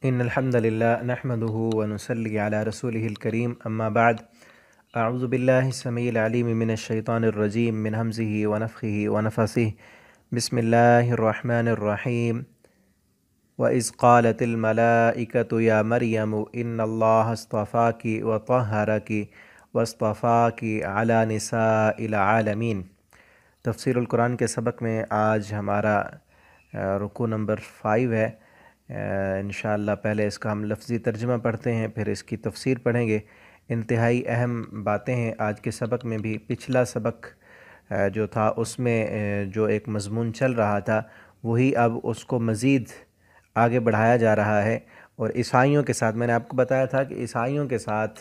إن الحمد لله نحمده ونصلي على رسوله الكريم أما بعد أعوذ بالله السميع العليم من الشيطان الرجيم من همزه ونفخه ونفثه بسم الله الرحمن الرحيم وإذ قالت الملائكة يا مريم إن الله اصطفاك وطهرك واصطفاك على نساء العالمين۔ تفسیر القرآن کے سبق میں آج ہمارا رکوع نمبر 5 ہے۔ انشاءاللہ پہلے اس کا ہم لفظی ترجمہ پڑھتے ہیں، پھر اس کی تفسیر پڑھیں گے۔ انتہائی اہم باتیں ہیں آج کے سبق میں بھی۔ پچھلا سبق جو تھا اس میں جو ایک مضمون چل رہا تھا وہی اب اس کو مزید آگے بڑھایا جا رہا ہے، اور عیسائیوں کے ساتھ میں نے آپ کو بتایا تھا کہ عیسائیوں کے ساتھ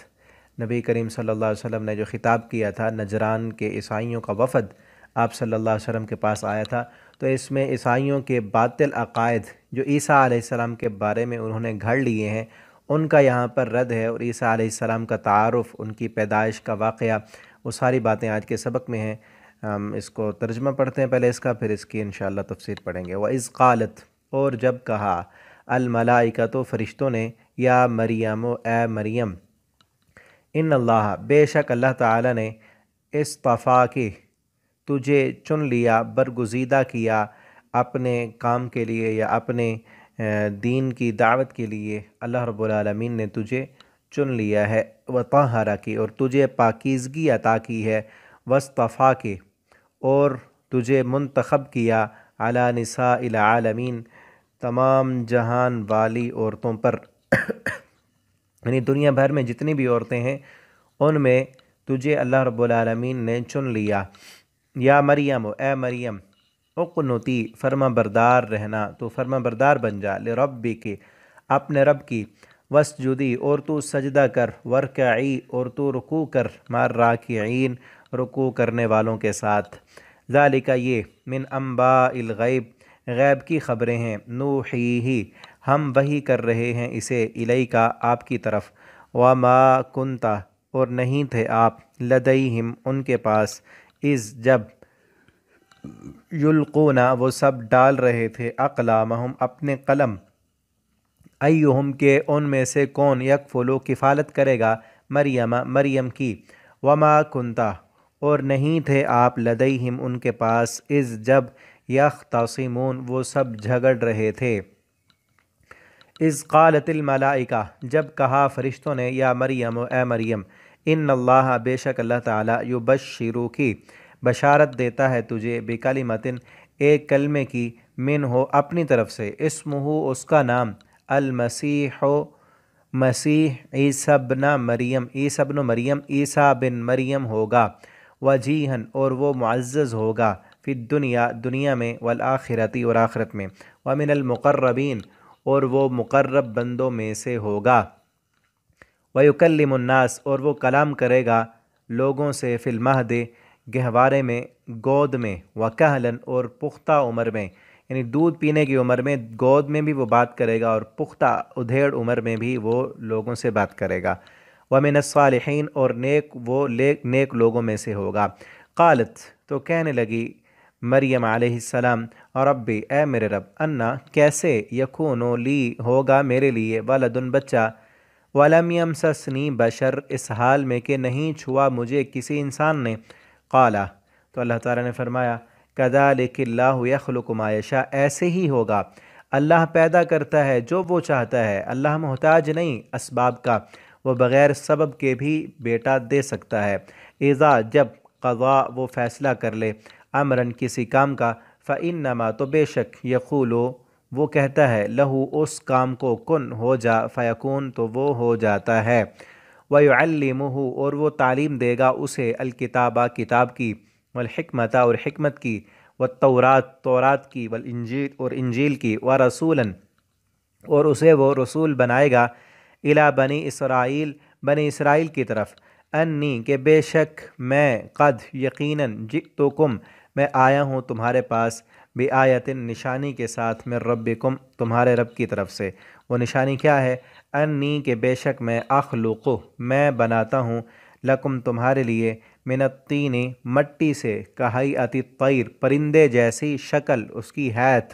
نبی کریم صلی اللہ علیہ وسلم نے جو خطاب کیا تھا، نجران کے عیسائیوں کا وفد آپ صلی اللہ علیہ وسلم کے پاس آیا تھا، تو اس میں عیسائیوں کے باطل عقائد جو عیسیٰ علیہ السلام کے بارے میں انہوں نے گھڑ لیے ہیں ان کا یہاں پر رد ہے، اور عیسیٰ علیہ السلام کا تعارف، ان کی پیدائش کا واقعہ، وہ ساری باتیں آج کے سبق میں ہیں۔ ہم اس کو ترجمہ پڑھتے ہیں پہلے اس کا، پھر اس کی انشاءاللہ تفسیر پڑھیں گے۔ وَإِذْ قَالَتْ، اور جب کہا، الملائکۃ، فرشتوں نے، یا مریم، اے مریم، ان اللہ، بے شک اللہ تعالی نے، اصطفاکی، تجھے چن لیا، برگزیدہ کیا اپنے کام کے لیے یا اپنے دین کی دعوت کے لیے، اللہ رب العالمین نے تجھے چن لیا ہے، وطہرک، اور تجھے پاکیزگی عطا کی ہے، واصطفاک، اور تجھے منتخب کیا، علی نساء العالمین، تمام جہان والی عورتوں پر، یعنی دنیا بھر میں جتنی بھی عورتیں ہیں ان میں تجھے اللہ رب العالمین نے چن لیا۔ یا مریم، اے مریم، اقنتی، فرما بردار رہنا، تو فرما بردار بن جا، لربک، اپنے رب کی، واسجدی، اور تو سجدہ کر، ورکعی، اور تو رکوع کر، مع الراکعین، رکوع کرنے والوں کے ساتھ۔ ذالک، یہ، من انباء الغیب، غیب کی خبریں ہیں، نوحیہ، ہم وحی کر رہے ہیں اسے، الیکا، آپ کی طرف، وما کنت، اور نہیں تھے آپ، لدیہم، ان کے پاس، اذ، جب، یلقون، وہ سب ڈال رہے تھے، اقلامہم، اپنے قلم، ایہم، کے ان میں سے کون، یکفلو، کفالت کرے گا، مریم، مریم کی، وما کنتا، اور نہیں تھے آپ، لدیہم، ان کے پاس، اذ، جب، یختصمون، وہ سب جھگڑ رہے تھے۔ اذ قالت الملائکہ، جب کہا فرشتوں نے، یا مریم، اے مریم، ان اللہ، بے شک اللہ تعالی، یبشروکی، بشارت دیتا ہے تجھے، بکلمۃ، ایک کلمے کی، من ہو، اپنی طرف سے، اسمہ، اس کا نام، المسیح، مسیح، عیسیٰ ابن مریم، عیسیٰ ابن مریم، عیسیٰ بن مریم ہوگا، وجیہن، اور وہ معزز ہوگا، فی الدنیا، دنیا میں، والآخرتی، اور آخرت میں، ومن المقربین، اور وہ مقرب بندوں میں سے ہوگا، وَيُكَلِّمُ النَّاسَ، اور وہ کلام کرے گا لوگوں سے، فی المہد، گہوارے میں، گود میں، وَكَهْلًا، اور پختہ عمر میں، یعنی دودھ پینے کی عمر میں، گود میں بھی وہ بات کرے گا، اور پختہ ادھیڑ عمر میں بھی وہ لوگوں سے بات کرے گا، وَمِنَ الصَّالِحِينَ، اور نیک لوگوں میں سے ہوگا۔ قالت، تو کہنے لگی مریم علیہ السلام، ربی، اے میرے رب، انا، کیسے، یکونو، لی، ہوگا میرے لیے، ولدن، بچہ، ولم یمسسنی بشر، اس حال میں کہ نہیں چھوا مجھے کسی انسان نے، قالا، تو اللہ تعالیٰ نے فرمایا، کذالک اللہ یخلق ما یشاء، ایسے ہی ہوگا، اللہ پیدا کرتا ہے جو وہ چاہتا ہے، اللہ محتاج نہیں اسباب کا، وہ بغیر سبب کے بھی بیٹا دے سکتا ہے، اذا، جب، قضا، وہ فیصلہ کر لے، امرن، کسی کام کا، فإنما، تو بے شک، یقولو، وہ کہتا ہے، لہو، اس کام کو، کن، ہو جا، فیکون، تو وہ ہو جاتا ہے، وَيُعَلِّمُهُ، اور وہ تعلیم دے گا اسے، الکتابہ، کتاب کی، والحکمت، اور حکمت کی، والتورات، تورات کی، والانجیل، اور انجیل کی، ورسولاً، اور اسے وہ رسول بنائے گا، الی بنی اسرائیل، بنی اسرائیل کی طرف، انی، کہ بے شک میں، قد، یقیناً، جئتکم، میں آیا ہوں تمہارے پاس، بآیت، نشانی کے ساتھ، من ربکم، تمہارے رب کی طرف سے، وہ نشانی کیا ہے، انی، کہ بے شک میں، اخلق، میں بناتا ہوں، لکم، تمہارے لیے، من الطین، مٹی سے، کہیئت الطیر، پرندے جیسی شکل، اس کی ہیئت،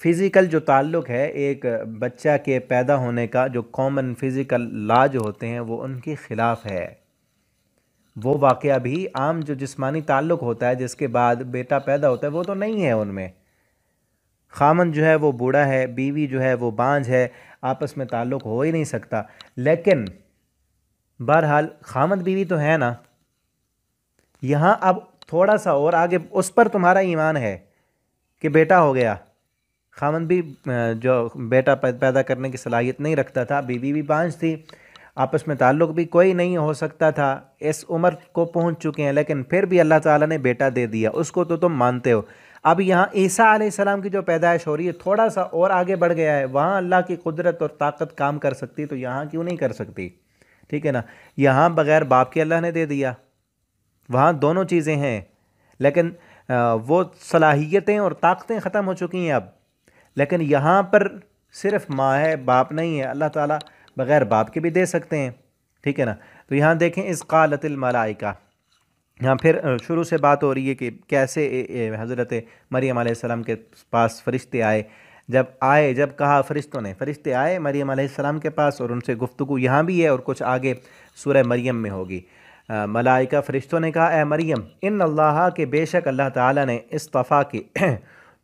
فزیکل جو تعلق ہے ایک بچہ کے پیدا ہونے کا، جو کامن فزیکل لا جو ہوتے ہیں وہ ان کے خلاف ہے۔ وہ واقعہ بھی عام جو جسمانی تعلق ہوتا ہے جس کے بعد بیٹا پیدا ہوتا ہے وہ تو نہیں ہے ان میں۔ خامن جو ہے وہ بوڑھا ہے، بیوی جو ہے وہ بانجھ ہے، آپس میں تعلق ہو ہی نہیں سکتا۔ لیکن بہرحال خامد بیوی تو ہے نا، یہاں اب تھوڑا سا اور آگے اس پر تمہارا ایمان ہے کہ بیٹا ہو گیا۔ خامد بھی جو بیٹا پیدا کرنے کی صلاحیت نہیں رکھتا تھا، بیوی بھی بانجھ تھی، آپس میں تعلق بھی کوئی نہیں ہو سکتا تھا، اس عمر کو پہنچ چکے ہیں، لیکن پھر بھی اللہ تعالیٰ نے بیٹا دے دیا، اس کو تو تم مانتے ہو۔ اب یہاں عیسیٰ علیہ السلام کی جو پیدائش ہو رہی ہے تھوڑا سا اور آگے بڑھ گیا ہے، وہاں اللہ کی قدرت اور طاقت کام کر سکتی تو یہاں کیوں نہیں کر سکتی؟ ٹھیک ہے نا، یہاں بغیر باپ کے اللہ نے دے دیا، وہاں دونوں چیزیں ہیں، لیکن وہ صلاحیتیں اور طاقتیں ختم ہو چکی ہیں اب۔ لیکن یہاں پر صرف ماں ہے، باپ نہیں ہے، اللہ تعالیٰ بغیر باپ کے بھی دے سکتے ہیں۔ ٹھیک ہے نا، تو یہاں دیکھیں اذ قالت الملائکہ، یہاں پھر شروع سے بات ہو رہی ہے کہ کیسے حضرت مریم علیہ السلام کے پاس فرشتے آئے۔ جب کہا فرشتوں نے، فرشتے آئے مریم علیہ السلام کے پاس اور ان سے گفتگو یہاں بھی ہے اور کچھ آگے سورہ مریم میں ہوگی۔ ملائکہ فرشتوں نے کہا اے مریم ان اللہ، کہ بے شک اللہ تعالیٰ نے اصطفیٰ کی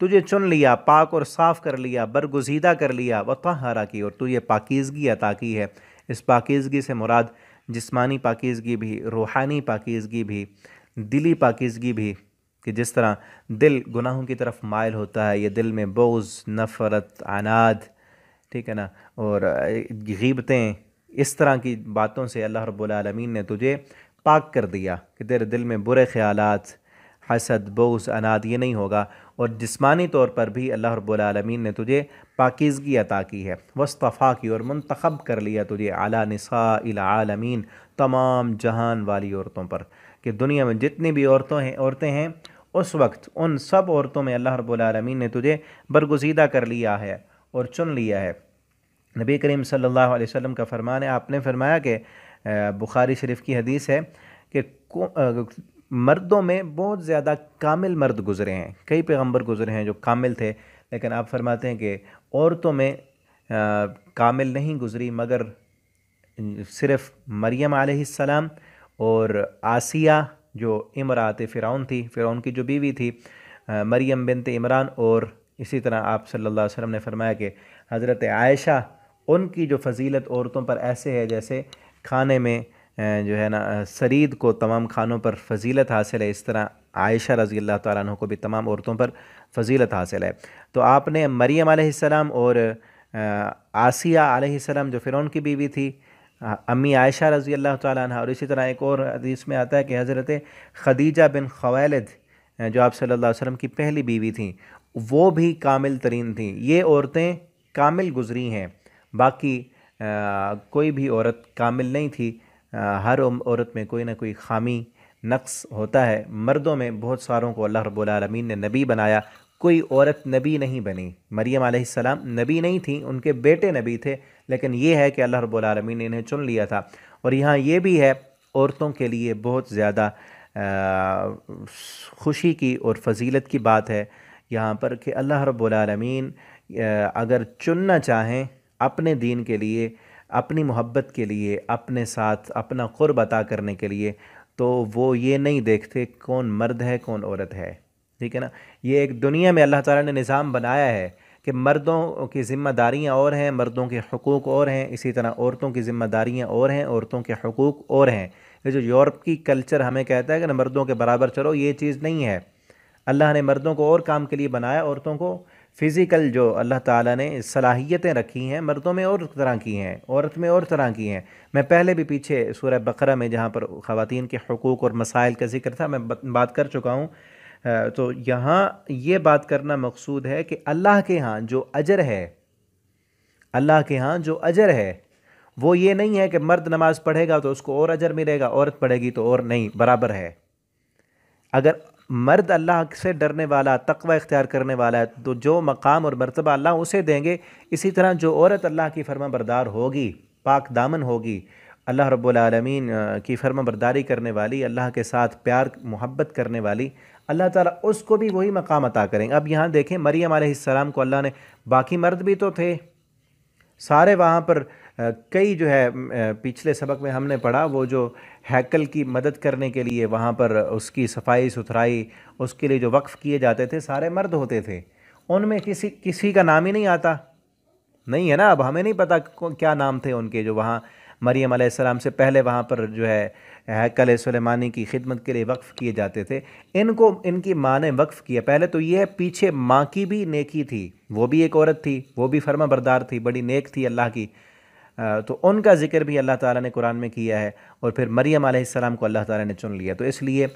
تجھے چن لیا، پاک اور صاف کر لیا، برگزیدہ کر لیا، وطہرہ کی، اور تجھے پاکیزگی عطا کی ہے۔ اس پاکیزگی سے مراد جسمانی پاکیزگی بھی، روحانی پاکیزگی بھی، دلی پاکیزگی بھی، کہ جس طرح دل گناہوں کی طرف مائل ہوتا ہے، یہ دل میں بغض، نفرت، عناد، ٹھیک ہے نا، اور غیبتیں، اس طرح کی باتوں سے اللہ رب العالمین نے تجھے پاک کر دیا کہ تیرے دل میں برے خیالات، حسد، بغض، عناد یہ نہیں ہوگا، اور جسمانی طور پر بھی اللہ رب العالمین نے تجھے پاکیزگی عطا کی ہے، واصطفیٰ کی، اور منتخب کر لیا تجھے علی نساء العالمین، تمام جہان والی عورتوں پر، کہ دنیا میں جتنی بھی عورتیں ہیں اس وقت ان سب عورتوں میں اللہ رب العالمین نے تجھے برگزیدہ کر لیا ہے اور چن لیا ہے۔ نبی کریم صلی اللہ علیہ وسلم کا فرمان ہے، آپ نے فرمایا کہ بخاری شریف کی حدیث ہے کہ مردوں میں بہت زیادہ کامل مرد گزرے ہیں، کئی پیغمبر گزرے ہیں جو کامل تھے، لیکن آپ فرماتے ہیں کہ عورتوں میں کامل نہیں گزری مگر صرف مریم علیہ السلام اور آسیہ جو امرات فرعون تھی، فرعون کی جو بیوی تھی، مریم بنت عمران، اور اسی طرح آپ صلی اللہ علیہ وسلم نے فرمایا کہ حضرت عائشہ، ان کی جو فضیلت عورتوں پر ایسے ہے جیسے کھانے میں جو ہے نا سرید کو تمام کھانوں پر فضیلت حاصل ہے، اس طرح عائشہ رضی اللہ تعالیٰ عنہ کو بھی تمام عورتوں پر فضیلت حاصل ہے۔ تو آپ نے مریم علیہ السلام اور آسیہ علیہ السلام جو فرعون کی بیوی تھی، امی عائشہ رضی اللہ تعالیٰ عنہ، اور اسی طرح ایک اور حدیث میں آتا ہے کہ حضرت خدیجہ بن خویلد جو آپ صلی اللہ علیہ وسلم کی پہلی بیوی تھیں، وہ بھی کامل ترین تھیں۔ یہ عورتیں کامل گزری ہیں، باقی کوئی بھی عورت کامل نہیں تھی، ہر عورت میں کوئی نہ کوئی خامی، نقص ہوتا ہے۔ مردوں میں بہت ساروں کو اللہ رب العالمین نے نبی بنایا، کوئی عورت نبی نہیں بنی۔ مریم علیہ السلام نبی نہیں تھیں، ان کے بیٹے نبی تھے، لیکن یہ ہے کہ اللہ رب العالمین نے انہیں چن لیا تھا۔ اور یہاں یہ بھی ہے عورتوں کے لیے بہت زیادہ خوشی کی اور فضیلت کی بات ہے یہاں پر کہ اللہ رب العالمین اگر چننا چاہیں اپنے دین کے لیے، اپنی محبت کے لیے، اپنے ساتھ اپنا قرب عطا کرنے کے لیے، تو وہ یہ نہیں دیکھتے کون مرد ہے کون عورت ہے، ٹھیک ہے نا۔ یہ ایک دنیا میں اللہ تعالیٰ نے نظام بنایا ہے کہ مردوں کی ذمہ داریاں اور ہیں، مردوں کے حقوق اور ہیں، اسی طرح عورتوں کی ذمہ داریاں اور ہیں، عورتوں کے حقوق اور ہیں۔ یہ جو یورپ کی کلچر ہمیں کہتا ہے کہ مردوں کے برابر چلو، یہ چیز نہیں ہے۔ اللہ نے مردوں کو اور کام کے لیے بنایا، عورتوں کو فزیکل جو اللہ تعالیٰ نے صلاحیتیں رکھی ہیں مردوں میں اور طرح کی ہیں، عورت میں اور طرح کی ہیں۔ میں پہلے بھی پیچھے سورہ بقرہ میں جہاں پر خواتین کے حقوق اور مسائل کا ذکر تھا میں بات کر چکا ہوں۔ تو یہاں یہ بات کرنا مقصود ہے کہ اللہ کے ہاں جو اجر ہے، اللہ کے ہاں جو اجر ہے وہ یہ نہیں ہے کہ مرد نماز پڑھے گا تو اس کو اور اجر ملے گا، عورت پڑھے گی تو اور نہیں، برابر ہے۔ اگر مرد اللہ سے ڈرنے والا، تقوی اختیار کرنے والا ہے تو جو مقام اور مرتبہ اللہ اسے دیں گے، اسی طرح جو عورت اللہ کی فرما بردار ہوگی، پاک دامن ہوگی اللہ رب العالمین کی فرما برداری کرنے والی، اللہ کے ساتھ پیار محبت کرنے والی، اللہ تعالیٰ اس کو بھی وہی مقام عطا کریں گے۔ اب یہاں دیکھیں مریم علیہ السلام کو اللہ نے، باقی مرد بھی تو تھے سارے وہاں پر، کئی جو ہے پچھلے سبق میں ہم نے پڑھا، وہ جو ہیکل کی مدد کرنے کے لیے وہاں پر اس کی صفائی ستھرائی، اس کے لیے جو وقف کیے جاتے تھے سارے مرد ہوتے تھے، ان میں کسی کا نام ہی نہیں آتا، نہیں ہے نا۔ اب ہمیں نہیں پتہ کیا نام تھے ان کے، جو وہاں مریم علیہ السلام سے پہلے وہاں پر جو ہے ہیکل سلیمانی کی خدمت کے لیے وقف کیے جاتے تھے، ان کی ماں نے وقف کیا۔ پہلے تو یہ ہے، پیچھے ماں کی بھی نیکی تھی، وہ بھی ایک عورت تھی، وہ بھی فرما بردار تھی، بڑی نیک تھی اللہ کی، تو ان کا ذکر بھی اللہ تعالیٰ نے قرآن میں کیا ہے، اور پھر مریم علیہ السلام کو اللہ تعالیٰ نے چن لیا۔ تو اس لیے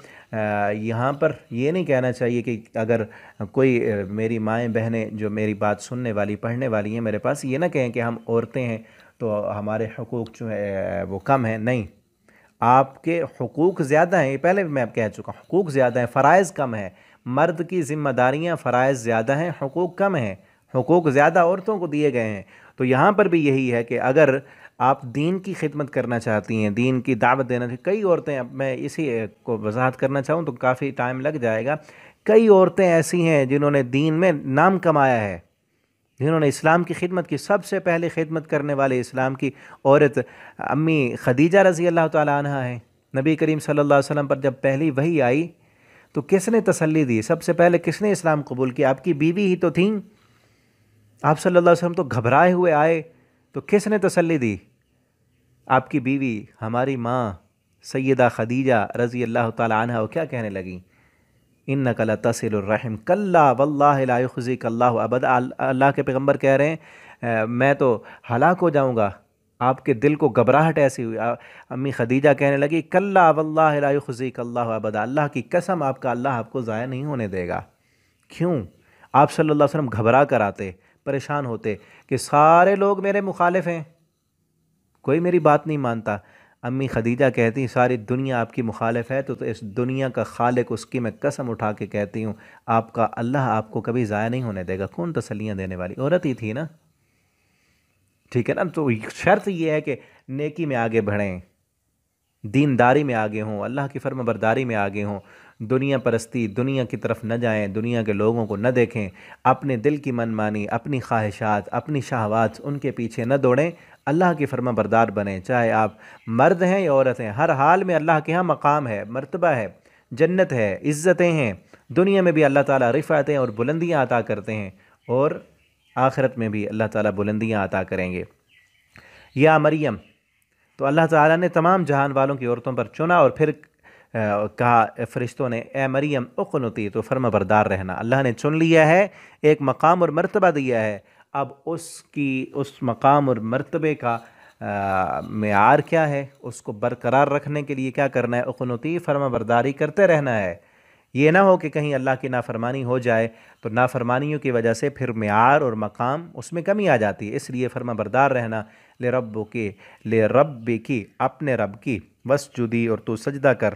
یہاں پر یہ نہیں کہنا چاہیے کہ اگر کوئی میری مائیں بہنیں جو میری بات سننے والی پڑھنے والی ہیں میرے پاس، یہ نہ کہیں کہ ہم عورتیں ہیں تو ہمارے حقوق جو ہے وہ کم ہیں، نہیں، آپ کے حقوق زیادہ ہیں، یہ پہلے بھی میں کہہ چکا ہوں، حقوق زیادہ ہیں، فرائض کم ہیں، مرد کی ذمہ داریاں فرائض زیادہ ہیں، حقوق کم ہیں، حقوق زیادہ عورتوں کو دیے گئے ہیں۔ تو یہاں پر بھی یہی ہے کہ اگر آپ دین کی خدمت کرنا چاہتی ہیں، دین کی دعوت دینا چاہتی ہیں، کئی عورتیں، اب میں اسی کو وضاحت کرنا چاہوں تو کافی ٹائم لگ جائے گا، کئی عورتیں ایسی ہیں جنہوں نے دین میں نام کمایا ہے، جنہوں نے اسلام کی خدمت کی۔ سب سے پہلے خدمت کرنے والے اسلام کی عورت امی خدیجہ رضی اللہ تعالی عنہا ہیں۔ نبی کریم صلی اللہ علیہ وسلم پر جب پہلی وحی آئی تو کس نے تسلی دی؟ سب سے پہلے کس نے اسلام قبول کیا؟ آپ کی بیوی ہی تو تھیں۔ آپ صلی اللہ علیہ وسلم تو گھبرائے ہوئے آئے تو کس نے تسلی دی؟ آپ کی بیوی، ہماری ماں سیدہ خدیجہ رضی اللہ تعالی عنہا، وہ کیا کہنے لگیں؟ اِنَّكَ لَتَصِلُ الرَّحِمَ كَلَّا وَاللَّهِ لَا يُخْزِيكَ اللَّهُ أَبَدًا۔ اللہ کے پیغمبر کہہ رہے ہیں میں تو ہلاک ہو جاؤں گا، آپ کے دل کو گھبراہٹ ایسی ہوئی۔ امی خدیجہ کہنے لگی كَلَّا وَاللَّهِ لَا يُخْزِيكَ اللَّهُ أَبَدًا، اللہ کی قسم اللہ آپ کو ضائع نہیں ہونے دے گا۔ کیوں؟ آپ صلی اللہ علیہ وسلم گھبرا کر آتے، پریشان ہوتے کہ سارے لوگ میرے مخالف ہیں، کوئی میری بات نہیں مانتا۔ امی خدیجہ کہتی ساری دنیا آپ کی مخالف ہے تو اس دنیا کا خالق، اس کی میں قسم اٹھا کے کہتی ہوں آپ کا اللہ آپ کو کبھی ضائع نہیں ہونے دے گا۔ کون تسلیاں دینے والی عورت ہی تھی نا، ٹھیک ہے نا۔ تو شرط یہ ہے کہ نیکی میں آگے بڑھیں، دینداری میں آگے ہوں، اللہ کی فرما برداری میں آگے ہوں، دنیا پرستی، دنیا کی طرف نہ جائیں، دنیا کے لوگوں کو نہ دیکھیں، اپنے دل کی من مانی، اپنی خواہشات، اپنی شہوات، ان کے پیچھے نہ دوڑیں، اللہ کی فرما بردار بنیں۔ چاہے آپ مرد ہیں یا عورت ہیں، ہر حال میں اللہ کے ہاں مقام ہے، مرتبہ ہے، جنت ہے، عزتیں ہیں، دنیا میں بھی اللہ تعالیٰ رفعتیں اور بلندیاں عطا کرتے ہیں، اور آخرت میں بھی اللہ تعالیٰ بلندیاں عطا کریں گے۔ یا مریم، تو اللہ تعالیٰ نے تمام جہان والوں کی عورتوں پر چنا، اور پھر کہا فرشتوں نے اے مریم اقنتی، تو فرما بردار رہنا۔ اللہ نے چن لیا ہے، ایک مقام اور مرتبہ دیا ہے، اب اس مقام اور مرتبے کا معیار کیا ہے، اس کو برقرار رکھنے کے لیے کیا کرنا ہے؟ اقنتی، فرما برداری کرتے رہنا ہے۔ یہ نہ ہو کہ کہیں اللہ کی نافرمانی ہو جائے تو نافرمانیوں کی وجہ سے پھر معیار اور مقام اس میں کمی آ جاتی ہے، اس لیے فرما بردار رہنا۔ لرب کی، اپنے رب کی، وسجدی، اور تو سجدہ کر،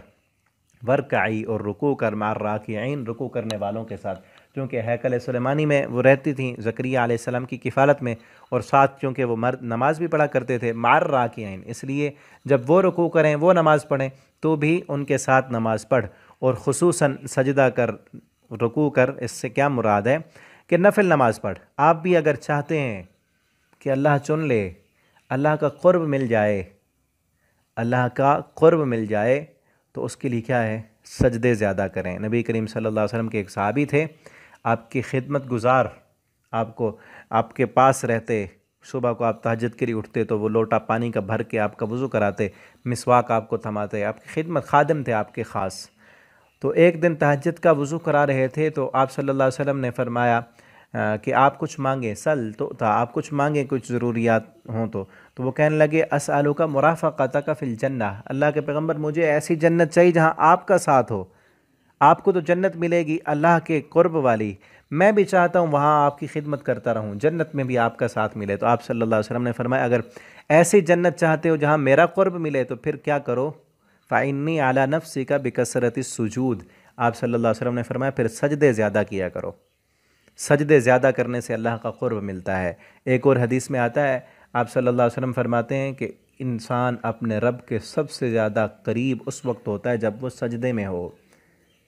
ورکعی، اور رکوع کر، مع الراکعین، رکوع کرنے والوں کے ساتھ، کیونکہ ہیکل سلیمانی میں وہ رہتی تھیں زکریا علیہ السلام کی کفالت میں، اور ساتھ چونکہ وہ مرد نماز بھی پڑھا کرتے تھے مع الراکعین، اس لیے جب وہ رکوع کریں، وہ نماز پڑھیں تو بھی ان کے ساتھ نماز پڑھ، اور خصوصاً سجدہ کر، رکوع کر۔ اس سے کیا مراد ہے کہ نفل نماز پڑھ۔ آپ بھی اگر چاہتے ہیں کہ اللہ چن لے، اللہ کا قرب مل جائے، اللہ کا قرب مل جائے، تو اس کے لیے کیا ہے؟ سجدے زیادہ کریں۔ نبی کریم صلی اللہ علیہ وسلم کے ایک صحابی تھے، آپ کی خدمت گزار، آپ کے پاس رہتے، صبح کو آپ تہجد کے لیے اٹھتے تو وہ لوٹا پانی کا بھر کے آپ کا وضو کراتے، مسواک آپ کو تھماتے، آپ کی خدمت خادم تھے آپ کے خاص۔ تو ایک دن تہجد کا وضو کرا رہے تھے تو آپ صلی اللہ علیہ وسلم نے فرمایا کہ آپ کچھ مانگیں، سل تو تھا، آپ کچھ مانگیں، کچھ ضروریات ہوں تو وہ کہنے لگے اسألک مرافقتک فی الجنہ، اللہ کے پیغمبر مجھے ایسی جنت چاہیے جہاں آپ کا ساتھ ہو، آپ کو تو جنت ملے گی اللہ کے قرب والی، میں بھی چاہتا ہوں وہاں آپ کی خدمت کرتا رہوں، جنت میں بھی آپ کا ساتھ ملے۔ تو آپ صلی اللہ علیہ وسلم نے فرمایا اگر ایسی جنت چاہتے ہو جہاں میرا قرب ملے تو پھر کیا کرو؟ فَإِنِّي عَلَى نَفْسِكَ بِكَثْرَةِ السُّجُودِ، آپ صلی اللہ علیہ وسلم نے فرمایا پھر سجدے زیادہ کیا کرو، سجدے زیادہ کرنے سے اللہ کا قرب ملتا ہے۔ ایک اور حدیث میں آتا ہے، آپ صلی اللہ علیہ وسلم فرماتے ہیں کہ انسان اپنے رب کے سب سے زیادہ قریب اس وقت ہوتا ہے جب وہ سجدے میں ہو،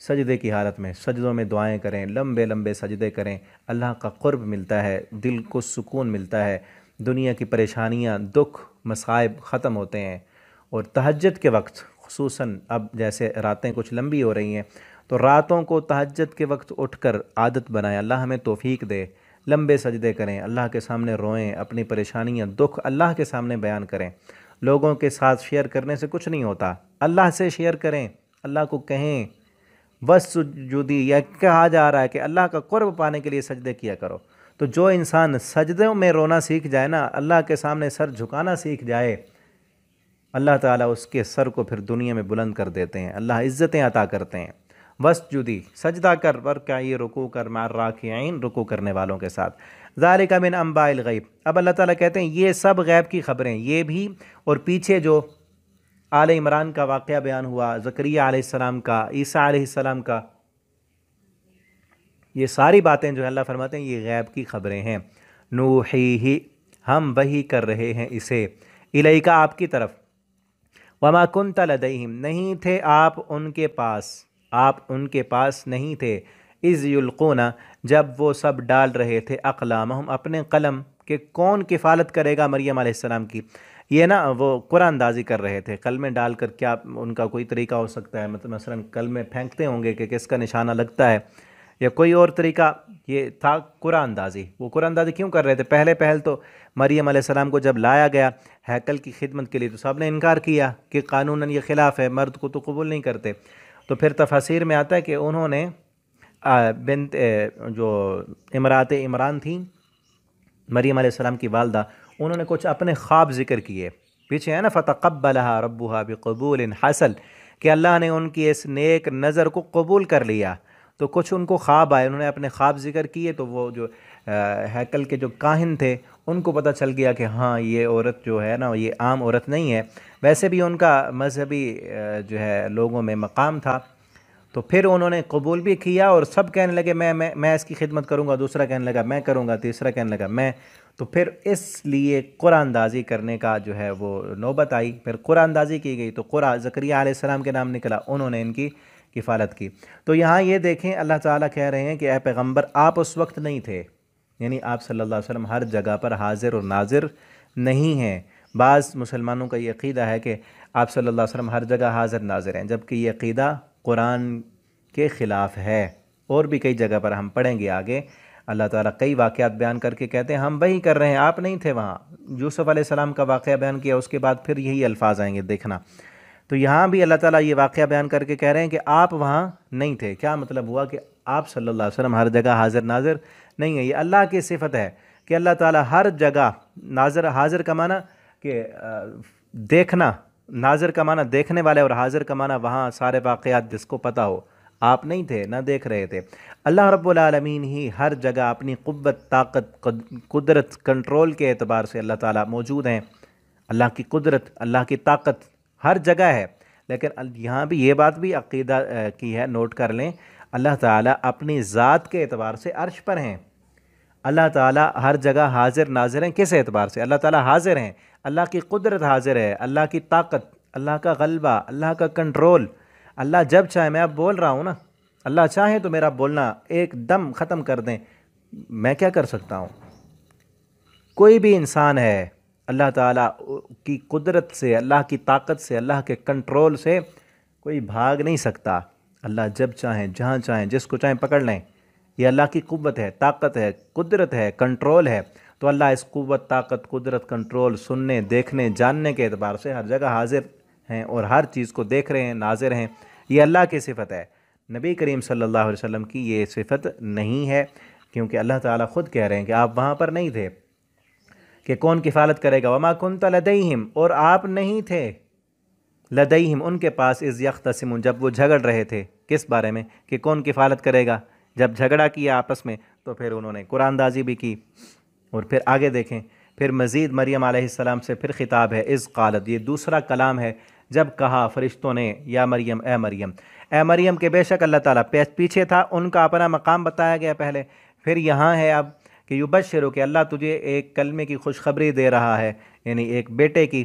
سجدے کی حالت میں، سجدوں میں دعائیں کریں، لمبے لمبے سجدے کریں، اللہ کا قرب ملتا ہے، دل کو سکون ملتا ہے، دنیا کی پریشانیاں، دکھ، مصائب ختم ہوتے ہیں۔ اور تہجد کے وقت خصوصاً اب جیسے راتیں کچھ لمبی ہو رہی ہیں، تو راتوں کو تہجد کے وقت اٹھ کر عادت بنائیں، اللہ ہمیں توفیق دے، لمبے سجدے کریں، اللہ کے سامنے روئیں، اپنی پریشانیاں، دکھ اللہ کے سامنے بیان کریں۔ لوگوں کے ساتھ شیئر کرنے سے کچھ نہیں ہوتا، اللہ سے شیئر کریں، اللہ کو کہیں وسجودی، یا کہا جا رہا ہے کہ اللہ کا قرب پانے کے لیے سجدے کیا کرو۔ تو جو انسان سجدوں میں رونا سیکھ جائے نا، اللہ کے سامنے سر جھکانا سیکھ جائے، اللہ تعالیٰ اس کے سر کو پھر دنیا میں بلند کر دیتے ہیں، اللہ عزتیں عطا کرتے ہیں۔ وسجودی، سجدہ کر، ورکعی، رکوع کر، مع الراکعین، رکوع کرنے والوں کے ساتھ۔ ذالک من انباء الغیب، اب اللہ تعالیٰ کہتے ہیں یہ سب غیب کی خبریں، یہ بھی اور پیچھے جو آل عمران کا واقعہ بیان ہوا، زکریا علیہ السلام کا، عیسیٰ علیہ السلام کا، یہ ساری باتیں جو اللہ فرماتے ہیں یہ غیب کی خبریں ہیں۔ نوحیہ، ہم وحی کر رہے ہیں اسے، الیک، آپ کی طرف، وما کنت لدیہم، نہیں تھے آپ ان کے پاس، آپ ان کے پاس نہیں تھے، اذ یلقون، جب وہ سب ڈال رہے تھے، اقلامہم، اپنے قلم، کہ کون کفالت کرے گا مریم علیہ السلام کی۔ یہ نا وہ قرآن اندازی کر رہے تھے، قلمیں ڈال کر، کیا ان کا کوئی طریقہ ہو سکتا ہے، مطلب مثلا قلمیں پھینکتے ہوں گے کہ کس کا نشانہ لگتا ہے، یا کوئی اور طریقہ، یہ تھا قرآن اندازی۔ وہ قرآن اندازی کیوں کر رہے تھے؟ پہل تو مریم علیہ السلام کو جب لایا گیا ہیکل کی خدمت کے لیے تو سب نے انکار کیا کہ قانوناً یہ خلاف ہے، مرد کو تو قبول نہیں کرتے۔ تو پھر تفاسیر میں آتا ہے کہ انہوں نے بنت جو امرات عمران تھیں، مریم علیہ السلام کی والدہ، انہوں نے کچھ اپنے خواب ذکر کیے، پیچھے ہے نا فتقبلها ربها بقبول حسن، کہ اللہ نے ان کی اس نیک نظر کو قبول کر لیا۔ تو کچھ ان کو خواب آئے، انہوں نے اپنے خواب ذکر کیے، تو وہ جو ہیکل کے جو کاہن تھے ان کو پتہ چل گیا کہ ہاں یہ عورت جو ہے نا یہ عام عورت نہیں ہے، ویسے بھی ان کا مذہبی جو ہے لوگوں میں مقام تھا۔ تو پھر انہوں نے قبول بھی کیا، اور سب کہنے لگے میں اس کی خدمت کروں گا، دوسرا کہنے لگا میں کروں گا، تیسرا کہنے لگا میں۔ تو پھر اس لیے قرآن اندازی کرنے کا جو ہے وہ نوبت آئی، پھر قرآن اندازی کی گئی، تو زکریا علیہ السلام کے نام نکلا، انہوں نے ان کی کفالت کی۔ تو یہاں یہ دیکھیں اللہ تعالیٰ کہہ رہے ہیں کہ اے پیغمبر آپ اس وقت نہیں تھے، یعنی آپ صلی اللہ علیہ وسلم ہر جگہ پر حاضر اور ناظر نہیں ہیں۔ بعض مسلمانوں کا یہ عقیدہ ہے کہ آپ صلی اللہ علیہ وسلم ہر جگہ حاضر ناظر ہیں، جبکہ یہ عقیدہ قرآن کے خلاف ہے۔ اور بھی کئی جگہ پر ہم پڑھیں گے آگے، اللہ تعالیٰ کئی واقعات بیان کر کے کہتے ہیں ہم وہی کر رہے ہیں، آپ نہیں تھے وہاں۔ یوسف علیہ السلام کا واقعہ بیان کیا، اس کے بعد پھر یہی الفاظ آئیں گے، دیکھنا۔ تو یہاں بھی اللہ تعالیٰ یہ واقعہ بیان کر کے کہہ رہے ہیں کہ آپ وہاں نہیں تھے۔ کیا مطلب ہوا کہ آپ صلی اللہ علیہ وسلم ہر جگہ حاضر ناظر نہیں ہے؟ یہ اللہ کی صفت ہے کہ اللہ تعالیٰ ہر جگہ ناظر، حاضر کا معنی کہ دیکھنا، ناظر کا معنی دیکھنے والے، اور حاضر کا معنی وہاں سارے واقعات جس کو پتہ ہو۔ آپ نہیں تھے، نہ دیکھ رہے تھے۔ اللہ رب العالمین ہی ہر جگہ اپنی قوت، طاقت، قدرت، کنٹرول کے اعتبار سے اللہ تعالیٰ موجود ہیں۔ اللہ کی قدرت، اللہ کی طاقت ہر جگہ ہے، لیکن یہاں بھی یہ بات بھی عقیدہ کی ہے، نوٹ کر لیں، اللہ تعالیٰ اپنی ذات کے اعتبار سے عرش پر ہیں۔ اللہ تعالیٰ ہر جگہ حاضر ناظر ہیں، کس اعتبار سے؟ اللہ تعالیٰ حاضر ہیں، اللہ کی قدرت حاضر ہے، اللہ کی طاقت، اللہ کا غلبہ، اللہ کا کنٹرول۔ اللہ جب چاہے، میں اب بول رہا ہوں نا، اللہ چاہے تو میرا بولنا ایک دم ختم کر دیں، میں کیا کر سکتا ہوں؟ کوئی بھی انسان ہے، اللہ تعالیٰ کی قدرت سے، اللہ کی طاقت سے، اللہ کے کنٹرول سے کوئی بھاگ نہیں سکتا۔ اللہ جب چاہیں، جہاں چاہیں، جس کو چاہیں پکڑ لیں۔ یہ اللہ کی قوت ہے، طاقت ہے، قدرت ہے، کنٹرول ہے۔ تو اللہ اس قوت، طاقت، قدرت، کنٹرول، سننے، دیکھنے، جاننے کے اعتبار سے ہر جگہ حاضر ہیں، اور ہر چیز کو دیکھ رہے ہیں، ناظر ہیں۔ یہ اللہ کی صفت ہے، نبی کریم صلی اللہ علیہ وسلم کی یہ صفت نہیں ہے، کیونکہ اللہ تعالیٰ خود کہہ رہے ہیں کہ آپ وہاں پر نہیں تھے، کہ کون کفالت کرے گا۔ وما کنت لدیہم، اور آپ نہیں تھے، لدیہم ان کے پاس، اذ یختصمون جب وہ جھگڑ رہے تھے، کس بارے میں؟ کہ کون کفالت کرے گا۔ جب جھگڑا کیا آپس میں تو پھر انہوں نے قرآن اندازی بھی کی۔ اور پھر آگے دیکھیں، پھر مزید مریم علیہ السلام سے پھر خطاب ہے، اذ قالت، یہ دوسرا کلام ہے، جب کہا فرشتوں نے، یا مریم، اے مریم، اے مریم، کہ بے شک اللہ تعالیٰ، پیچھے تھا ان کا اپنا مقام بتایا گیا پہلے، پھر یہاں ہے اب کہ یبشرو، کہ اللہ تجھے ایک کلمے کی خوشخبری دے رہا ہے، یعنی ایک بیٹے کی،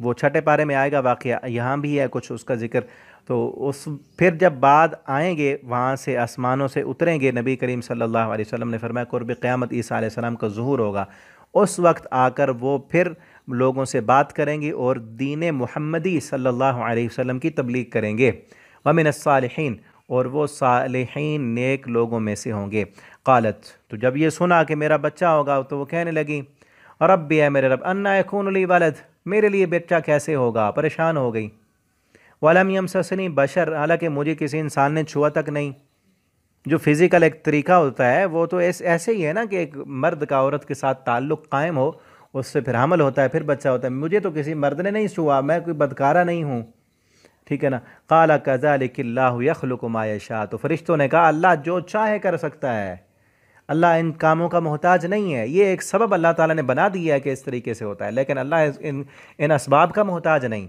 وہ چھٹے پارے میں آئے گا واقعہ، یہاں بھی ہے کچھ اس کا ذکر۔ تو پھر جب بعد آئیں گے وہاں سے آسمانوں سے اتریں گے، نبی کریم صلی اللہ علیہ وسلم نے فرمایا قرب قیامت عیسیٰ علیہ السلام کا ظہور ہوگا، اس وقت آ کر وہ پھر لوگوں سے بات کریں گے اور دین محمدی صلی اللہ علیہ وسلم کی تبلیغ کریں گے۔ وَمِنَ الصَّالِحِينَ، اور وہ صالحین نیک لوگوں میں سے ہوں گے۔ قالت، تو جب یہ سنا کہ میرا بچہ ہوگا تو وہ کہنے لگی ربی، اے میرے رب، انا یکون لی ولد، میرے لیے بچہ کیسے ہوگا، پریشان ہو گئی۔ ولم یمسسنی بشر، حالانکہ مجھے کسی انسان نے چھوا تک نہیں۔ جو فزیکل ایک طریقہ ہوتا ہے وہ تو ایسے ہی ہے نا کہ ایک مرد کا عورت کے ساتھ تعلق قائم ہو، اس سے پھر حمل ہوتا ہے، پھر بچہ ہوتا ہے۔ مجھے تو کسی مرد نے نہیں چھوا، میں کوئی بدکارہ نہیں ہوں، ٹھیک ہے نا۔ قال کذلک اللہ یخلق ما یشاء، تو فرشتوں نے کہا اللہ جو چاہے کر سکتا ہے، اللہ ان کاموں کا محتاج نہیں ہے، یہ ایک سبب اللہ تعالیٰ نے بنا دیا ہے کہ اس طریقے سے ہوتا ہے، لیکن اللہ ان اسباب کا محتاج نہیں۔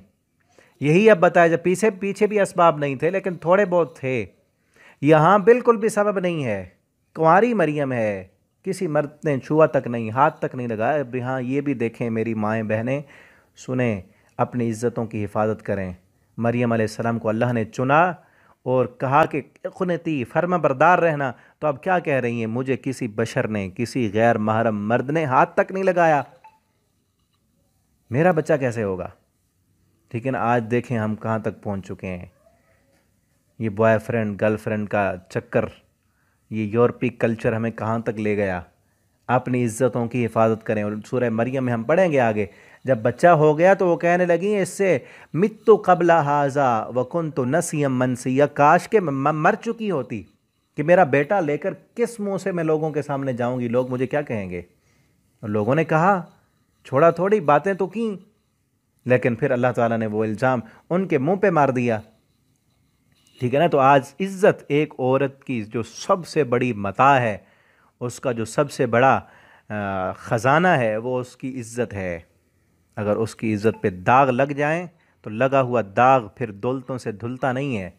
یہی اب بتایا جب پیچھے بھی اسباب نہیں تھے لیکن تھوڑے بہت تھے، یہاں بالکل بھی سبب نہیں ہے، کنواری مریم ہے، کسی مرد نے چھوا تک نہیں، ہاتھ تک نہیں لگایا۔ اب ہاں یہ بھی دیکھیں میری مائیں بہنیں، سنیں، اپنی عزتوں کی حفاظت کریں۔ مریم علیہ السلام کو اللہ نے چنا اور کہا کہ اقنتی، فرما بردار رہنا، تو اب کیا کہہ رہی ہیں مجھے کسی بشر نے، کسی غیر محرم مرد نے ہاتھ تک نہیں لگایا، میرا بچہ کیسے ہوگا؟ ٹھیک ہے نا۔ آج دیکھیں ہم کہاں تک پہنچ چکے ہیں، یہ بوائے فرینڈ گرل فرینڈ کا چکر، یہ یورپی کلچر ہمیں کہاں تک لے گیا۔ اپنی عزتوں کی حفاظت کریں، اور سورہ مریم میں ہم پڑھیں گے آگے، جب بچہ ہو گیا تو وہ کہنے لگی اس سے مت قبل ھذا وکنت نسیا منسیا، کاش کہ مر چکی ہوتی، کہ میرا بیٹا لے کر کس منہ سے میں لوگوں کے سامنے جاؤں گی، لوگ مجھے کیا کہیں گے۔ اور لوگوں نے کہا، چھوڑا تھوڑی، باتیں تو کیں، لیکن پھر اللہ تعالیٰ نے وہ الزام ان کے منہ پہ مار دیا، ٹھیک ہے نا۔ تو آج عزت ایک عورت کی جو سب سے بڑی متاع ہے، اس کا جو سب سے بڑا خزانہ ہے، وہ اس کی عزت ہے۔ اگر اس کی عزت پہ داغ لگ جائیں تو لگا ہوا داغ پھر دولتوں سے دھلتا نہیں ہے،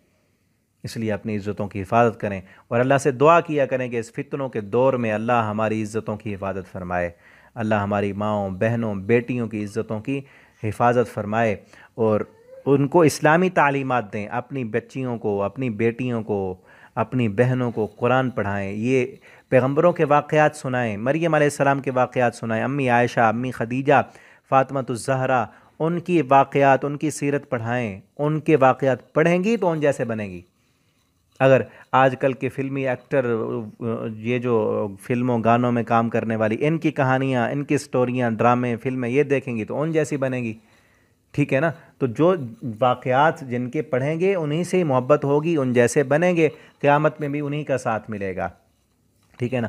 اس لیے اپنی عزتوں کی حفاظت کریں، اور اللہ سے دعا کیا کریں کہ اس فتنوں کے دور میں اللہ ہماری عزتوں کی حفاظت فرمائے، اللہ ہماری ماؤں بہنوں بیٹیوں کی عزتوں کی حفاظت فرمائے، اور ان کو اسلامی تعلیمات دیں، اپنی بچیوں کو، اپنی بیٹیوں کو، اپنی بہنوں کو قرآن پڑھائیں، یہ پیغمبروں کے واقعات سنائیں، مریم علیہ السلام کے واقعات سنائیں، امی عائشہ، امی خدیجہ، فاطمۃ الزہرا، ان کی واقعات، ان کی سیرت پڑھائیں، ان کے واقعات پڑھیں گی تو ان جیسے بنیں گی۔ اگر آج کل کے فلمی ایکٹر، یہ جو فلموں گانوں میں کام کرنے والی، ان کی کہانیاں، ان کی سٹوریاں، ڈرامے، فلمیں یہ دیکھیں گی تو ان جیسی بنے گی، ٹھیک ہے نا۔ تو جو واقعات جن کے پڑھیں گے انہی سے ہی محبت ہوگی، ان جیسے بنیں گے، قیامت میں بھی انہی کا ساتھ ملے گا، ٹھیک ہے نا۔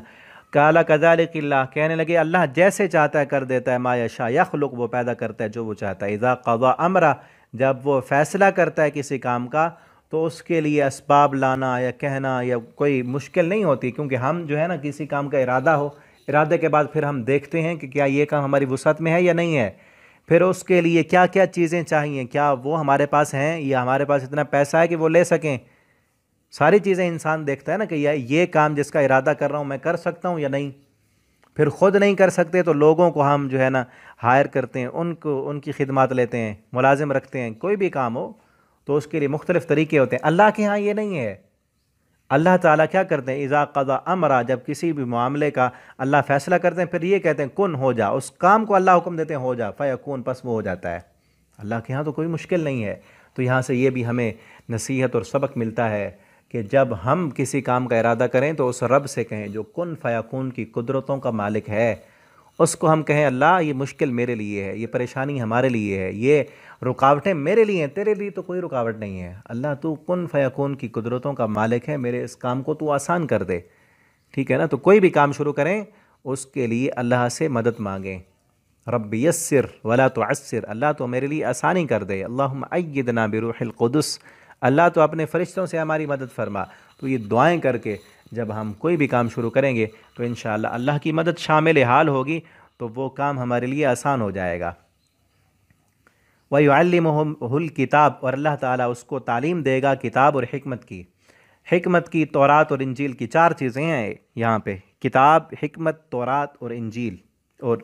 قال کذلک اللہ، کہنے لگے اللہ جیسے چاہتا ہے کر دیتا ہے، ما یشاء یخلق، وہ پیدا کرتا ہے جو وہ چاہتا ہے، اذا قضا امرا، جب وہ فیصلہ کرتا ہے کسی کام کا تو اس کے لیے اسباب لانا یا کہنا یا کوئی مشکل نہیں ہوتی، کیونکہ ہم جو ہے نا کسی کام کا ارادہ ہو، ارادے کے بعد پھر ہم دیکھتے ہیں کہ کیا یہ کام ہماری وسعت میں ہے یا نہیں ہے، پھر اس کے لیے کیا کیا چیزیں چاہیے، کیا وہ ہمارے پاس ہیں یا ہمارے پاس اتنا پیسہ ہے کہ وہ لے سکیں، ساری چیزیں انسان دیکھتا ہے نا کہ یہ کام جس کا ارادہ کر رہا ہوں میں کر سکتا ہوں یا نہیں۔ پھر خود نہیں کر سکتے تو لوگوں کو ہم جو ہے نا ہائر کرتے ہیں، ان کی خدمات لیتے ہیں، ملازم رکھتے ہیں، کوئی بھی کام ہو تو اس کے لیے مختلف طریقے ہوتے ہیں۔ اللہ کے ہاں یہ نہیں ہے، اللہ تعالیٰ کیا کرتے ہیں، اذا قضا امرا، جب کسی بھی معاملے کا اللہ فیصلہ کرتے ہیں پھر یہ کہتے ہیں کن، ہو جا، اس کام کو اللہ حکم دیتے ہیں ہو جا، فیکون، پس وہ ہو جاتا ہے۔ اللہ کے ہاں تو کوئی مشکل نہیں ہے۔ تو یہاں سے یہ بھی ہمیں نصیحت اور سبق ملتا ہے کہ جب ہم کسی کام کا ارادہ کریں تو اس رب سے کہیں جو کن فیکون کی قدرتوں کا مالک ہے، اس کو ہم کہیں اللہ یہ مشکل میرے لیے ہے، یہ پریشانی ہمارے لیے ہے، یہ رکاوٹیں میرے لیے ہیں، تیرے لیے تو کوئی رکاوٹ نہیں ہے، اللہ تو کن فیکون کی قدرتوں کا مالک ہے، میرے اس کام کو تو آسان کر دے، ٹھیک ہے نا۔ تو کوئی بھی کام شروع کریں اس کے لیے اللہ سے مدد مانگیں، رب یسر ولا تعسر، اللہ تو میرے لیے آسانی کر دے، اللہم ایدنا بروح القدس، اللہ تو اپنے فرشتوں سے ہماری مدد فرما۔ تو یہ دعائیں کر کے جب ہم کوئی بھی کام شروع کریں گے تو انشاءاللہ اللہ کی مدد شامل حال ہوگی، تو وہ کام ہمارے لیے آسان ہو جائے گا۔ وَيُعَلِّمُهُ الْكِتَابَ، اور اللہ تعالیٰ اس کو تعلیم دے گا کتاب اور حکمت کی، تورات اور انجیل کی، چار چیزیں ہیں یہاں پہ، کتاب، حکمت، تورات اور انجیل، اور